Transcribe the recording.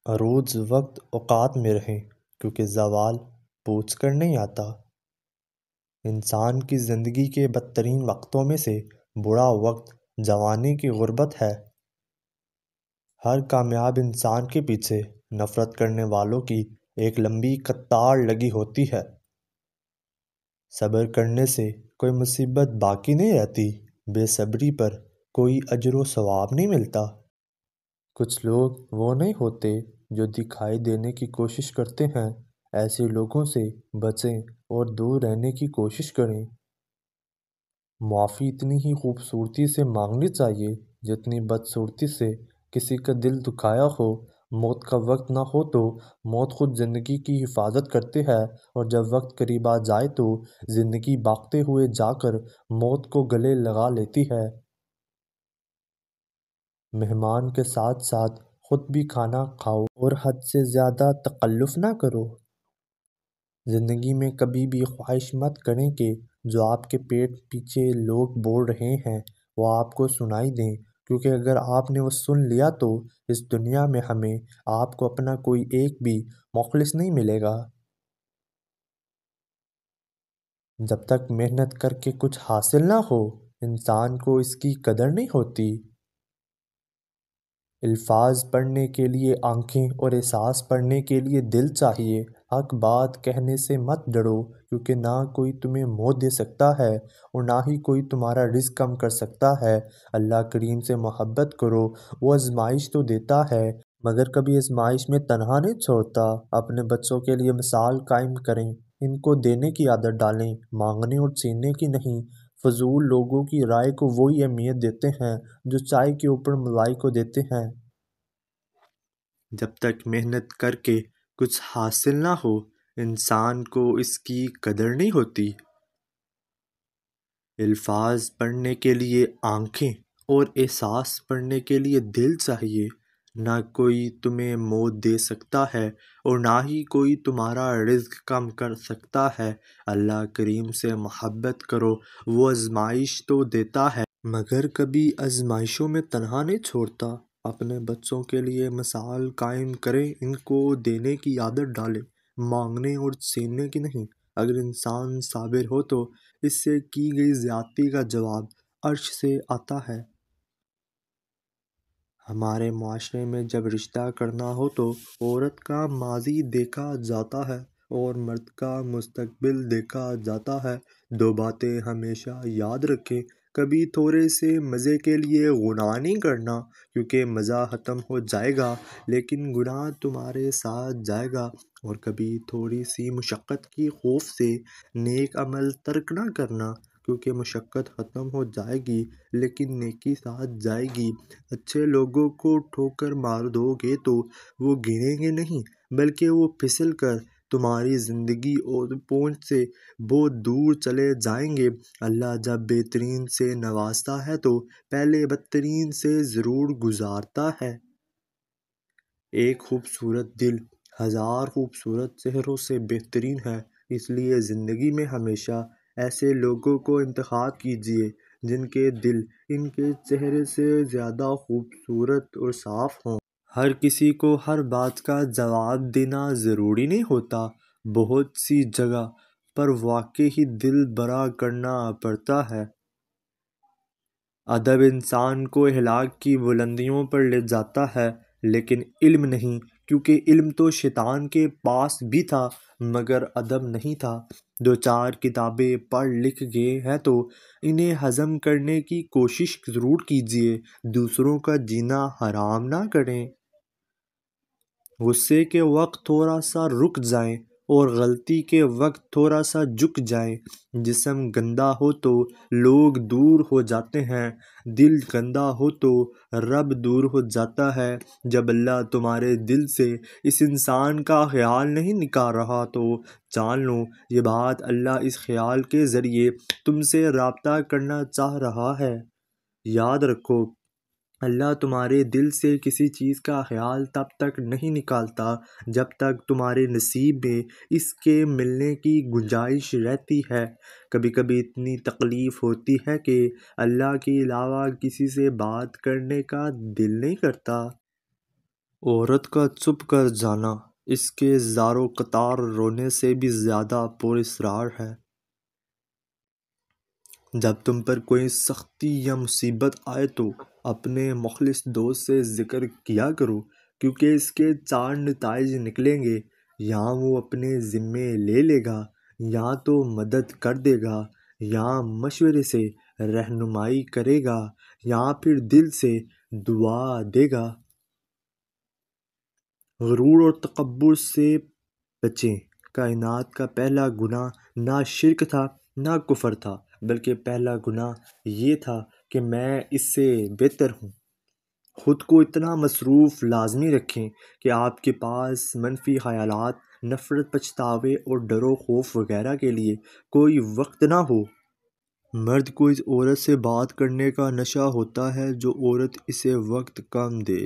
روز وقت اوقات میں رہیں کیونکہ زوال پوچھ کر نہیں آتا۔ انسان کی زندگی کے بدترین وقتوں میں سے برا وقت جوانی کی غربت ہے۔ ہر کامیاب انسان کے پیچھے نفرت کرنے والوں کی ایک لمبی قطار لگی ہوتی ہے۔ صبر کرنے سے کوئی مصیبت باقی نہیں رہتی، بے صبری پر کوئی اجر و ثواب نہیں ملتا۔ کچھ لوگ وہ نہیں ہوتے جو دکھائی دینے کی کوشش کرتے ہیں، ایسے لوگوں سے بچیں اور دور رہنے کی کوشش کریں۔ معافی اتنی ہی خوبصورتی سے مانگنی چاہیے جتنی بدصورتی سے کسی کا دل دکھایا ہو۔ موت کا وقت نہ ہو تو موت خود زندگی کی حفاظت کرتے ہے، اور جب وقت قریب آ جائے تو زندگی بھاگتے ہوئے جا کر موت کو گلے لگا لیتی ہے۔ مہمان کے ساتھ ساتھ خود بھی کھانا کھاؤ اور حد سے زیادہ تکلف نہ کرو۔ زندگی میں کبھی بھی خواہش مت کریں کہ جو آپ کے پیٹ پیچھے لوگ بول رہے ہیں وہ آپ کو سنائی دیں، کیونکہ اگر آپ نے وہ سن لیا تو اس دنیا میں ہمیں آپ کو اپنا کوئی ایک بھی مخلص نہیں ملے گا۔ جب تک محنت کر کے کچھ حاصل نہ ہو انسان کو اس کی قدر نہیں ہوتی۔ الفاظ پڑھنے کے لیے آنکھیں اور احساس پڑھنے کے لیے دل چاہیے۔ حق بات کہنے سے مت ڈرو، کیونکہ نہ کوئی تمہیں موت دے سکتا ہے اور نہ ہی کوئی تمہارا رزق کم کر سکتا ہے۔ اللہ کریم سے محبت کرو، وہ آزمائش تو دیتا ہے مگر کبھی آزمائش میں تنہا نہیں چھوڑتا۔ اپنے بچوں کے لیے مثال قائم کریں، ان کو دینے کی عادت ڈالیں، مانگنے اور چھیننے کی نہیں۔ فضول لوگوں کی رائے کو وہی اہمیت دیتے ہیں جو چائے کے اوپر ملائی کو دیتے ہیں۔ جب تک محنت کر کے کچھ حاصل نہ ہو انسان کو اس کی قدر نہیں ہوتی۔ الفاظ پڑھنے کے لیے آنکھیں اور احساس پڑھنے کے لیے دل چاہیے۔ نہ کوئی تمہیں موت دے سکتا ہے اور نہ ہی کوئی تمہارا رزق کم کر سکتا ہے۔ اللہ کریم سے محبت کرو، وہ آزمائش تو دیتا ہے مگر کبھی آزمائشوں میں تنہا نہیں چھوڑتا۔ اپنے بچوں کے لیے مثال قائم کریں، ان کو دینے کی عادت ڈالیں، مانگنے اور چھیننے کی نہیں۔ اگر انسان صابر ہو تو اس سے کی گئی زیادتی کا جواب عرش سے آتا ہے۔ ہمارے معاشرے میں جب رشتہ کرنا ہو تو عورت کا ماضی دیکھا جاتا ہے اور مرد کا مستقبل دیکھا جاتا ہے۔ دو باتیں ہمیشہ یاد رکھیں، کبھی تھوڑے سے مزے کے لیے گناہ نہیں کرنا، کیونکہ مزہ ختم ہو جائے گا لیکن گناہ تمہارے ساتھ جائے گا، اور کبھی تھوڑی سی مشقت کی خوف سے نیک عمل ترک نہ کرنا، کیونکہ مشقت ختم ہو جائے گی لیکن نیکی ساتھ جائے گی۔ اچھے لوگوں کو ٹھوکر مار دو گے تو وہ گریں گے نہیں بلکہ وہ پھسل کر تمہاری زندگی اور پہنچ سے بہت دور چلے جائیں گے۔ اللہ جب بہترین سے نوازتا ہے تو پہلے بدترین سے ضرور گزارتا ہے۔ ایک خوبصورت دل ہزار خوبصورت چہروں سے بہترین ہے، اس لیے زندگی میں ہمیشہ ایسے لوگوں کو انتخاب کیجیے جن کے دل ان کے چہرے سے زیادہ خوبصورت اور صاف ہوں۔ ہر کسی کو ہر بات کا جواب دینا ضروری نہیں ہوتا، بہت سی جگہ پر واقعی ہی دل برا کرنا پڑتا ہے۔ ادب انسان کو ہلاک کی بلندیوں پر لے جاتا ہے لیکن علم نہیں، کیونکہ علم تو شیطان کے پاس بھی تھا مگر ادب نہیں تھا۔ دو چار کتابیں پڑھ لکھ گئے ہیں تو انہیں ہضم کرنے کی کوشش ضرور کیجیے، دوسروں کا جینا حرام نہ کریں۔ غصے کے وقت تھوڑا سا رک جائیں اور غلطی کے وقت تھوڑا سا جھک جائیں۔ جسم گندا ہو تو لوگ دور ہو جاتے ہیں، دل گندا ہو تو رب دور ہو جاتا ہے۔ جب اللہ تمہارے دل سے اس انسان کا خیال نہیں نکال رہا تو جان لو یہ بات اللہ اس خیال کے ذریعے تم سے رابطہ کرنا چاہ رہا ہے۔ یاد رکھو، اللہ تمہارے دل سے کسی چیز کا خیال تب تک نہیں نکالتا جب تک تمہارے نصیب میں اس کے ملنے کی گنجائش رہتی ہے۔ کبھی کبھی اتنی تکلیف ہوتی ہے کہ اللہ کے علاوہ کسی سے بات کرنے کا دل نہیں کرتا۔ عورت کا چپ کر جانا اس کے زار و قطار رونے سے بھی زیادہ پراسرار ہے۔ جب تم پر کوئی سختی یا مصیبت آئے تو اپنے مخلص دوست سے ذکر کیا کرو، کیونکہ اس کے 4 نتائج نکلیں گے۔ یا وہ اپنے ذمے لے لے گا، یا تو مدد کر دے گا، یا مشورے سے رہنمائی کرے گا، یا پھر دل سے دعا دے گا۔ غرور اور تکبر سے بچیں۔ کائنات کا پہلا گناہ نہ شرک تھا نہ کفر تھا، بلکہ پہلا گناہ یہ تھا کہ میں اس سے بہتر ہوں۔ خود کو اتنا مصروف لازمی رکھیں کہ آپ کے پاس منفی خیالات، نفرت، پچھتاوے اور ڈر و خوف وغیرہ کے لیے کوئی وقت نہ ہو۔ مرد کو اس عورت سے بات کرنے کا نشہ ہوتا ہے جو عورت اسے وقت کم دے۔